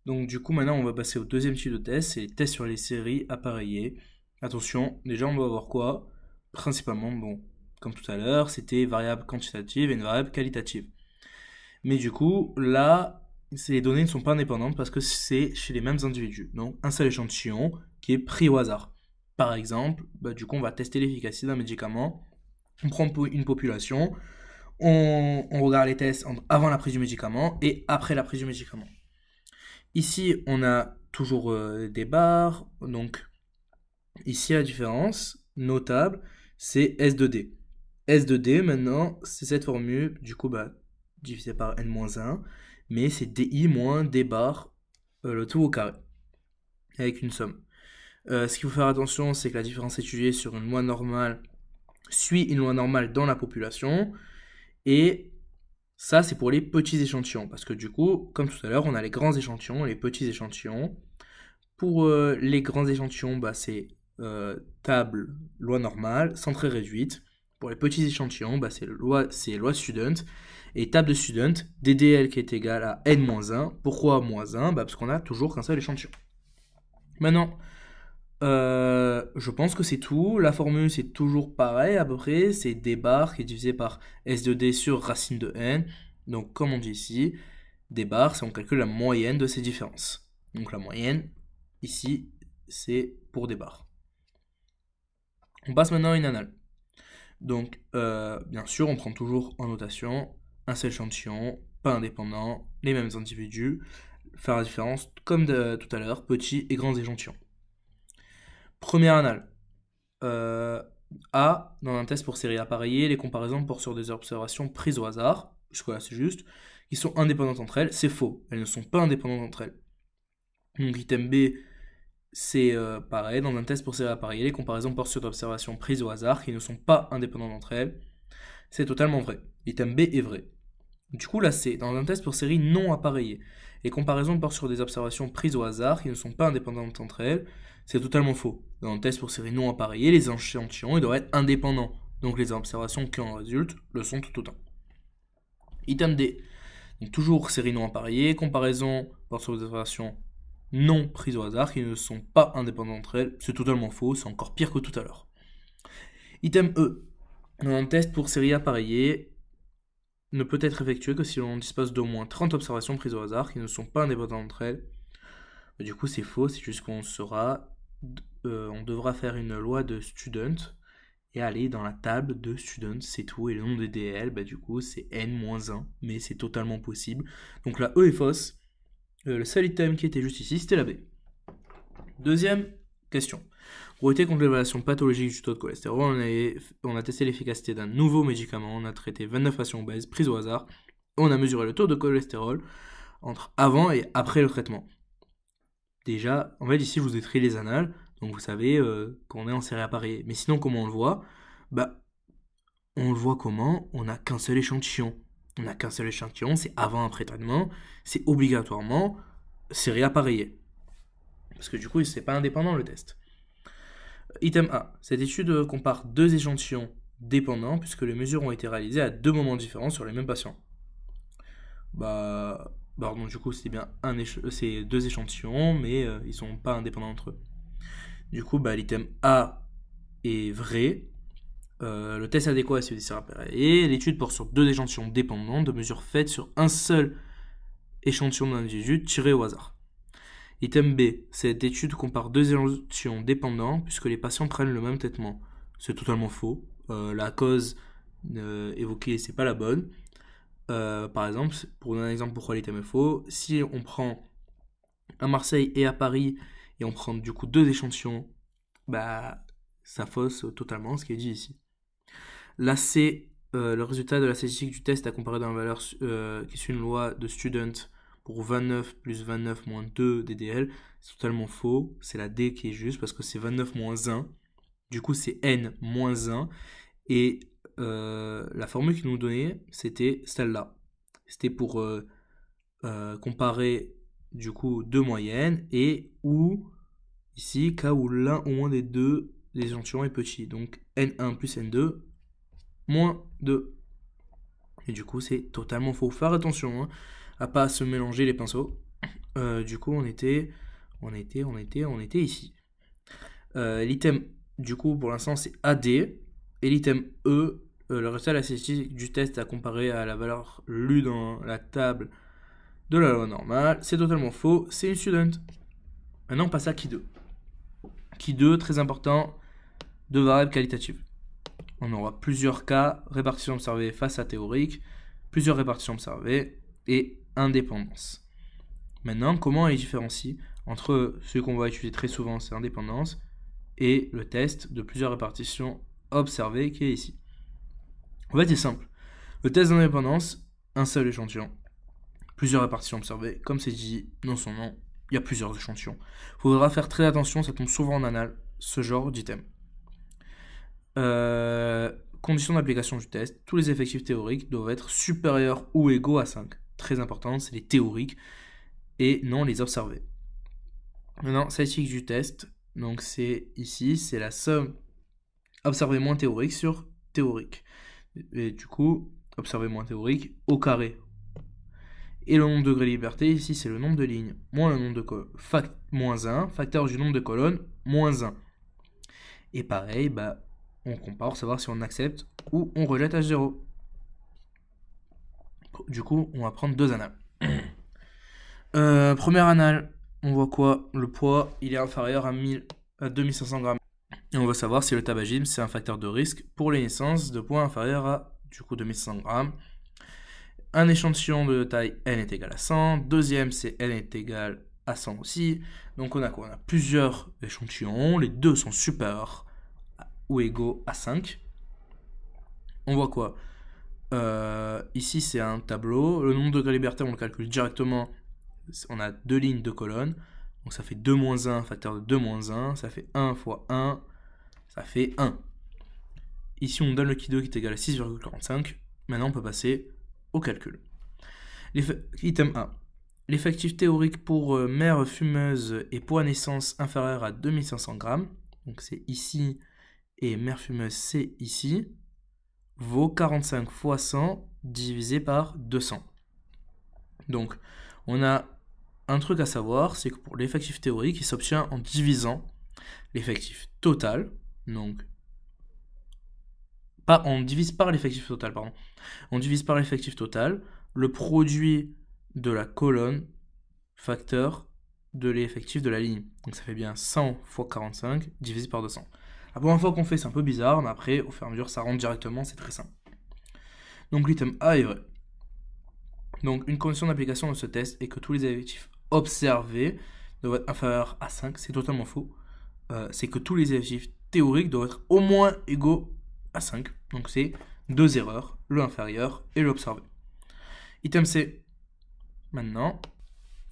Donc du coup maintenant on va passer au deuxième type de test, c'est les tests sur les séries appareillées. Attention, déjà on doit avoir quoi? Principalement, bon, comme tout à l'heure, c'était variable quantitative et une variable qualitative. Mais du coup, là, les données ne sont pas indépendantes parce que c'est chez les mêmes individus. Donc un seul échantillon qui est pris au hasard. Par exemple, bah, du coup on va tester l'efficacité d'un médicament. On prend une population, on regarde les tests avant la prise du médicament et après la prise du médicament. Ici, on a toujours des barres. Donc, ici, la différence notable, c'est S2D. S2D, maintenant, c'est cette formule, du coup, bah, divisé par n-1, mais c'est DI moins D bar, le tout au carré, avec une somme. Ce qu'il faut faire attention, c'est que la différence étudiée sur une loi normale suit une loi normale dans la population, et ça, c'est pour les petits échantillons, parce que du coup, comme tout à l'heure, on a les grands échantillons et les petits échantillons. Pour les grands échantillons, bah, c'est table, loi normale, centrée réduite. Pour les petits échantillons, bah, c'est loi student. Et table de student, DDL qui est égal à n-1. Pourquoi moins 1? Bah, parce qu'on a toujours qu'un seul échantillon. Maintenant, je pense que c'est tout. La formule, c'est toujours pareil à peu près. C'est d bar qui est divisé par s de d sur racine de n. Donc, comme on dit ici, d bar, c'est on calcule la moyenne de ces différences. Donc, la moyenne, ici, c'est pour des barres. On passe maintenant à une annale. Donc, bien sûr, on prend toujours en notation un seul échantillon, pas indépendant, les mêmes individus, faire la différence comme tout à l'heure, petits et grands échantillons. Première annale. A, dans un test pour série appareillée, les comparaisons portent sur des observations prises au hasard, jusque-là c'est juste, qui sont indépendantes entre elles, c'est faux, elles ne sont pas indépendantes entre elles. Donc item B, c'est pareil, dans un test pour série appareillée, les comparaisons portent sur des observations prises au hasard, qui ne sont pas indépendantes entre elles, c'est totalement vrai. Item B est vrai. Du coup, là, c'est dans un test pour série non appareillée. Les comparaisons portent sur des observations prises au hasard qui ne sont pas indépendantes entre elles. C'est totalement faux. Dans un test pour série non appareillée, les échantillons ils doivent être indépendants. Donc les observations qui en résultent le sont tout autant. Item D. Donc toujours série non appareillée, comparaison porte sur des observations non prises au hasard qui ne sont pas indépendantes entre elles. C'est totalement faux, c'est encore pire que tout à l'heure. Item E. Dans un test pour série appareillée, ne peut être effectué que si l'on dispose d'au moins 30 observations prises au hasard qui ne sont pas indépendantes entre elles. Du coup, c'est faux, c'est juste qu'on on devra faire une loi de student et aller dans la table de student, c'est tout. Et le nom de DL, bah, du coup, c'est n-1, mais c'est totalement possible. Donc la E est fausse. Le seul item qui était juste ici, c'était la B. Deuxième question. Pour lutter contre l'évaluation pathologique du taux de cholestérol, on a testé l'efficacité d'un nouveau médicament. On a traité 29 patients obèses prises au hasard. Et on a mesuré le taux de cholestérol entre avant et après le traitement. Déjà, en fait, ici, je vous ai trié les annales. Donc, vous savez qu'on est en série appareillée. Mais sinon, comment on le voit? Bah, on le voit comment? On n'a qu'un seul échantillon. On n'a qu'un seul échantillon, c'est avant après traitement. C'est obligatoirement série appareillée. Parce que du coup, c'est pas indépendant le test. Item A. Cette étude compare deux échantillons dépendants puisque les mesures ont été réalisées à deux moments différents sur les mêmes patients. Donc du coup, c'est bien c'est deux échantillons, mais ils sont pas indépendants entre eux. Du coup, l'item A est vrai. Le test adéquat est celui et l'étude porte sur deux échantillons dépendants de mesures faites sur un seul échantillon d'individus tiré au hasard. Item B, cette étude compare deux échantillons dépendants puisque les patients prennent le même traitement. C'est totalement faux. La cause évoquée, c'est pas la bonne. Par exemple, pour donner un exemple pourquoi l'item est faux, si on prend à Marseille et à Paris et on prend du coup deux échantillons, ça fausse totalement ce qui est dit ici. Là, c'est le résultat de la statistique du test à comparer dans la valeur qui suit une loi de student pour 29 plus 29 moins 2 DDL. C'est totalement faux. C'est la D qui est juste parce que c'est 29 moins 1. Du coup, c'est N moins 1. Et la formule qu'ils nous donnait, c'était celle-là. C'était pour comparer du coup deux moyennes et où, ici, cas où l'un ou moins des deux des échantillons est petit. Donc N1 plus N2 moins 2. Et du coup, c'est totalement faux. Faire attention à pas se mélanger les pinceaux. Du coup, on était ici. L'item, du coup, pour l'instant, c'est AD. Et l'item E, le résultat de la statistique du test à comparer à la valeur lue dans la table de la loi normale. C'est totalement faux, c'est une student. Maintenant, on passe à Key 2. Key 2, très important, de variables qualitatives. On aura plusieurs cas, répartition observée face à théorique, plusieurs répartitions observées et indépendance. Maintenant, comment on les différencie entre ce qu'on va utiliser très souvent, c'est indépendance, et le test de plusieurs répartitions observées qui est ici. En fait, c'est simple. Le test d'indépendance, un seul échantillon, plusieurs répartitions observées, comme c'est dit dans son nom, il y a plusieurs échantillons. Il faudra faire très attention, ça tombe souvent en annales, ce genre d'item. Condition d'application du test, tous les effectifs théoriques doivent être supérieurs ou égaux à 5. Très important, c'est les théoriques et non les observés. Maintenant, statistique du test, donc c'est ici, c'est la somme observée moins théorique sur théorique. Et du coup, observée moins théorique au carré. Et le nombre de degrés de liberté, ici c'est le nombre de lignes moins le nombre de colonnes, moins 1, facteur du nombre de colonnes, moins 1. Et pareil, on compare pour savoir si on accepte ou on rejette H0. Du coup, on va prendre deux annales. Première annale, on voit quoi? Le poids, il est inférieur à 2500 grammes. Et on veut savoir si le tabagisme, c'est un facteur de risque pour les naissances de poids inférieur à, du coup, 2500 grammes. Un échantillon de taille n est égal à 100. Deuxième, c'est n est égal à 100 aussi. Donc on a quoi? On a plusieurs échantillons. Les deux sont supérieurs ou égaux à 5. On voit quoi? Ici, c'est un tableau. Le nombre de degrés de liberté, on le calcule directement. On a deux lignes, deux colonnes. Donc ça fait 2 moins 1, facteur de 2 moins 1. Ça fait 1 fois 1. Ça fait 1. Ici, on donne le Key 2 qui est égal à 6,45. Maintenant, on peut passer au calcul. Item 1. L'effectif théorique pour mère fumeuse et poids naissance inférieur à 2500 grammes, donc c'est ici, et mère fumeuse c'est ici, vaut 45 fois 100 divisé par 200. Donc, on a un truc à savoir, c'est que pour l'effectif théorique, il s'obtient en divisant l'effectif total, donc on divise par l'effectif total, pardon. On divise par l'effectif total le produit de la colonne facteur de l'effectif de la ligne. Donc ça fait bien 100 fois 45 divisé par 200. La première fois qu'on fait, c'est un peu bizarre, mais après, au fur et à mesure, ça rentre directement, c'est très simple. Donc l'item A est vrai. Donc une condition d'application de ce test est que tous les effectifs observés doivent être inférieurs à 5. C'est totalement faux. C'est que tous les effectifs théoriques doivent être au moins égaux à 5. Donc c'est deux erreurs, le inférieur et l'observé. Item C. Maintenant,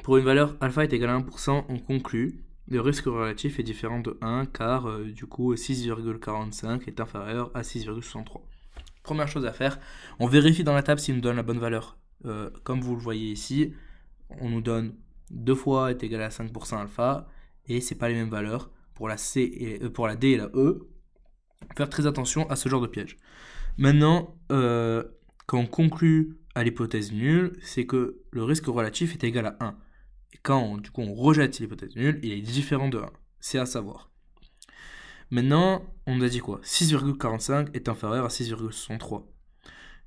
pour une valeur alpha est égale à 1%, on conclut. Le risque relatif est différent de 1 car du coup 6,45 est inférieur à 6,63. Première chose à faire, on vérifie dans la table s'il nous donne la bonne valeur. Comme vous le voyez ici, on nous donne 2 fois est égal à 5% alpha et c'est pas les mêmes valeurs pour la C et pour la D et la E. Faire très attention à ce genre de piège. Maintenant, quand on conclut à l'hypothèse nulle, c'est que le risque relatif est égal à 1. Et quand du coup on rejette l'hypothèse nulle, il est différent de 1. C'est à savoir. Maintenant, on a dit quoi? 6,45 est inférieur à 6,63.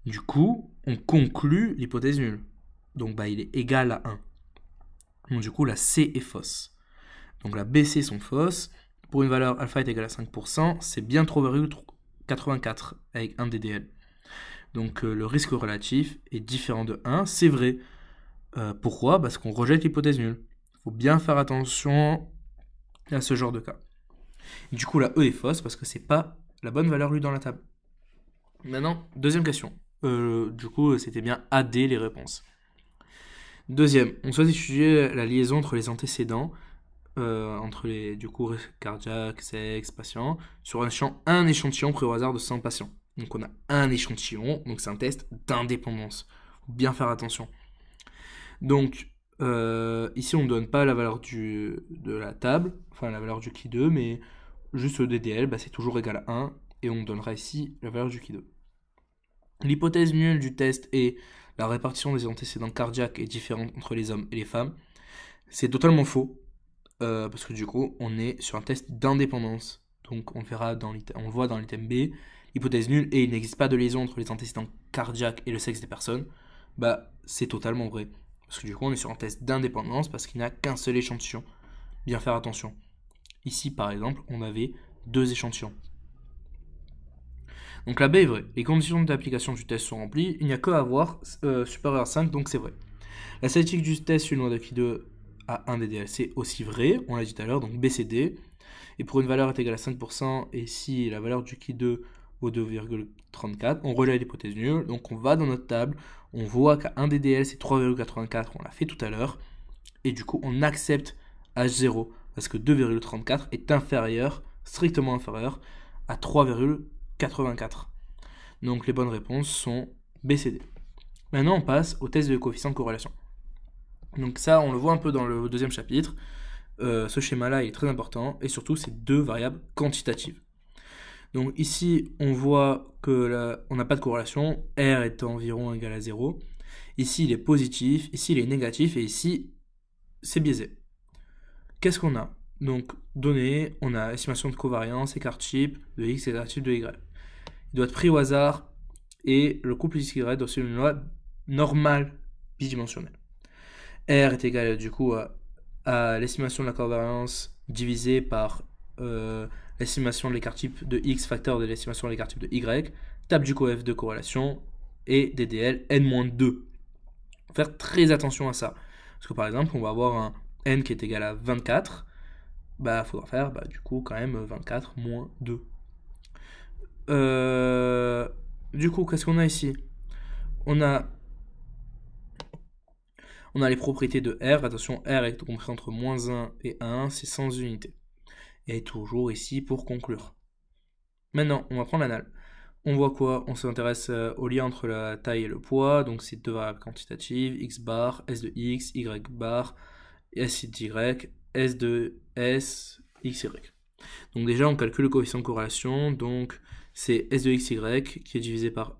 Du coup, on conclut l'hypothèse nulle. Donc il est égal à 1. Donc du coup, la C est fausse. Donc la BC sont fausses. Pour une valeur alpha est égale à 5%, c'est bien 3,84 avec un DDL. Donc le risque relatif est différent de 1, c'est vrai. Pourquoi? Parce qu'on rejette l'hypothèse nulle. Il faut bien faire attention à ce genre de cas. Et du coup, la E est fausse parce que c'est pas la bonne valeur lue dans la table. Maintenant, deuxième question. Du coup, c'était bien AD les réponses. Deuxième, on souhaite étudier la liaison entre les antécédents, entre les du coup cardiaque, sexe, patient, sur un échantillon pris au hasard de 100 patients. Donc on a un échantillon, donc c'est un test d'indépendance. Faut bien faire attention. Donc ici on ne donne pas la valeur de la table, enfin la valeur du Key 2, mais juste le DDL, c'est toujours égal à 1, et on donnera ici la valeur du Key 2. L'hypothèse nulle du test est la répartition des antécédents cardiaques est différente entre les hommes et les femmes. C'est totalement faux, parce que du coup, on est sur un test d'indépendance. Donc on le verra on le voit dans l'item B, hypothèse nulle et il n'existe pas de liaison entre les antécédents cardiaques et le sexe des personnes. Bah, c'est totalement vrai. Parce que du coup, on est sur un test d'indépendance parce qu'il n'y a qu'un seul échantillon. Bien faire attention. Ici, par exemple, on avait 2 échantillons. Donc la B est vraie. Les conditions d'application du test sont remplies. Il n'y a que à avoir supérieur à 5, donc c'est vrai. La statistique du test sur une loi de Qui2 à 1 DDL, c'est aussi vrai. On l'a dit tout à l'heure, donc BCD. Et pour une valeur est égale à 5%, et si la valeur du Qui2 vaut 2,34, on relaie l'hypothèse nulle. Donc on va dans notre table, on voit qu'à 1 DDL c'est 3,84, on l'a fait tout à l'heure. Et du coup on accepte H0, parce que 2,34 est inférieur, strictement inférieur, à 3,84. Donc les bonnes réponses sont B, C, D. Maintenant on passe au test de coefficient de corrélation. Donc ça on le voit un peu dans le deuxième chapitre. Ce schéma-là est très important, et surtout c'est 2 variables quantitatives. Donc ici on voit que on n'a pas de corrélation, R est environ égal à 0. Ici il est positif, ici il est négatif, et ici c'est biaisé. Qu'est-ce qu'on a? Donc, données, on a estimation de covariance, écart type de X et écart type de Y. Il doit être pris au hasard et le couple XY doit suivre une loi normale bidimensionnelle. R est égal du coup à l'estimation de la covariance divisé par l'estimation de l'écart type de X facteur de l'estimation de l'écart type de Y, table du coef de corrélation et DDL n-2. Faire très attention à ça. Parce que par exemple, on va avoir un n qui est égal à 24, bah il faudra faire du coup quand même 24 moins 2. Du coup, qu'est-ce qu'on a ici? On a les propriétés de R. Attention, R est compris entre moins 1 et 1, c'est sans unité. Et toujours ici pour conclure. Maintenant, on va prendre l'anal. On voit quoi? On s'intéresse au lien entre la taille et le poids, donc c'est 2 variables quantitatives, x bar, s de x, y bar, s de y, s de s, xy. Donc déjà, on calcule le coefficient de corrélation, donc c'est s de xy qui est divisé par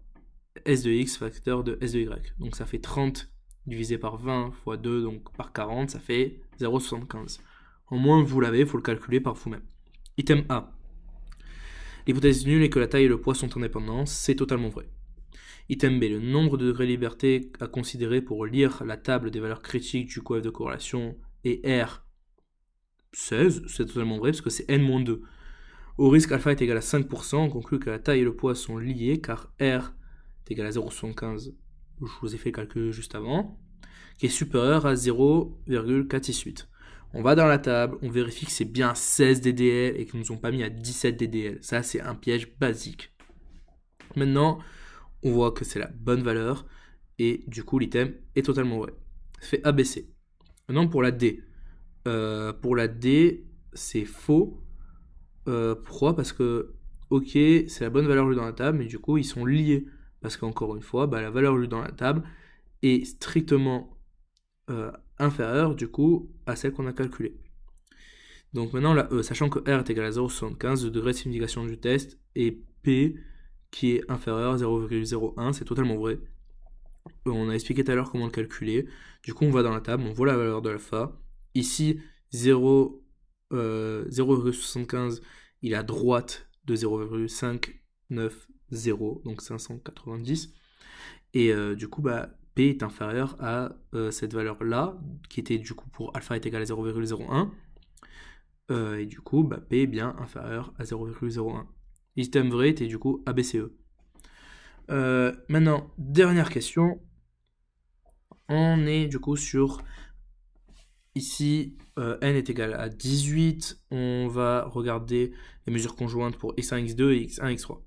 s de x facteur de s de y. Donc ça fait 30 divisé par 20 fois 2, donc par 40, ça fait 0,75. Au moins, vous l'avez, il faut le calculer par vous-même. Item A. L'hypothèse nulle est que la taille et le poids sont indépendants, c'est totalement vrai. Item B, le nombre de degrés de liberté à considérer pour lire la table des valeurs critiques du coef de corrélation est R 16, c'est totalement vrai parce que c'est n-2. Au risque alpha est égal à 5%, on conclut que la taille et le poids sont liés car R est égal à 0,75, je vous ai fait le calcul juste avant, qui est supérieur à 0,468. On va dans la table, on vérifie que c'est bien 16 DDL et qu'ils ne nous ont pas mis à 17 DDL. Ça, c'est un piège basique. Maintenant, on voit que c'est la bonne valeur et du coup, l'item est totalement vrai. Ça fait ABC. Maintenant, pour la D. Pour la D, c'est faux. Pourquoi? Parce que, ok, c'est la bonne valeur lue dans la table, mais du coup, ils sont liés. Parce qu'encore une fois, la valeur lue dans la table est strictement inférieure, du coup, à celle qu'on a calculée. Donc maintenant, la E, sachant que R est égal à 0,75, le degré de signification du test, et P qui est inférieur à 0,01, c'est totalement vrai. On a expliqué tout à l'heure comment le calculer. Du coup, on va dans la table, on voit la valeur de l'alpha. Ici, 0,75, il est à droite de 0,590, donc 590. Et du coup, P est inférieur à cette valeur-là, qui était du coup pour alpha est égal à 0,01. Et du coup, P est bien inférieur à 0,01. L'item vrai était du coup ABCE. Maintenant, dernière question. On est du coup sur... Ici, n est égal à 18. On va regarder les mesures conjointes pour x1, x2 et x1, x3.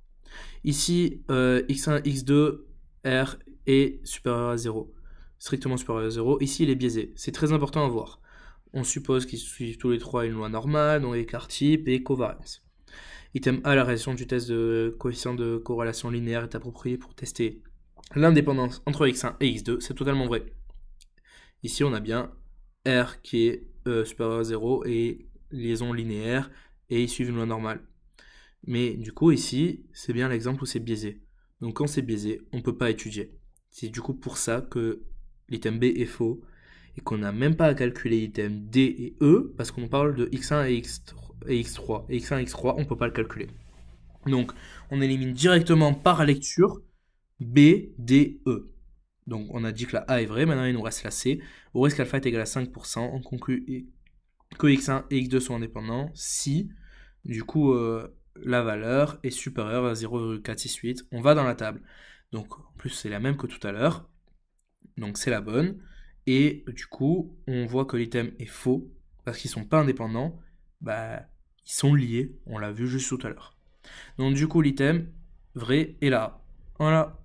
Ici, x1, x2, R est supérieur à 0. Strictement supérieur à 0. Ici, il est biaisé. C'est très important à voir. On suppose qu'ils suivent tous les trois une loi normale, donc écart type et covariance. Item A, la réalisation du test de coefficient de corrélation linéaire est appropriée pour tester l'indépendance entre x1 et x2. C'est totalement vrai. Ici, on a bien R qui est supérieur à 0 et liaison linéaire, et ils suivent une loi normale. Mais du coup, ici, c'est bien l'exemple où c'est biaisé. Donc quand c'est biaisé, on ne peut pas étudier. C'est du coup pour ça que l'item B est faux, et qu'on n'a même pas à calculer item D et E, parce qu'on parle de x1 et x3. Et x1 et x3, on ne peut pas le calculer. Donc, on élimine directement par lecture B, D, E. Donc, on a dit que la A est vraie, maintenant il nous reste la C. Au risque alpha est égal à 5%, on conclut que x1 et x2 sont indépendants si, du coup, la valeur est supérieure à 0,468. On va dans la table. Donc, en plus, c'est la même que tout à l'heure. Donc, c'est la bonne. Et du coup, on voit que l'item est faux, parce qu'ils sont pas indépendants. Bah, ils sont liés, on l'a vu juste tout à l'heure. Donc, du coup, l'item vrai est là. Voilà.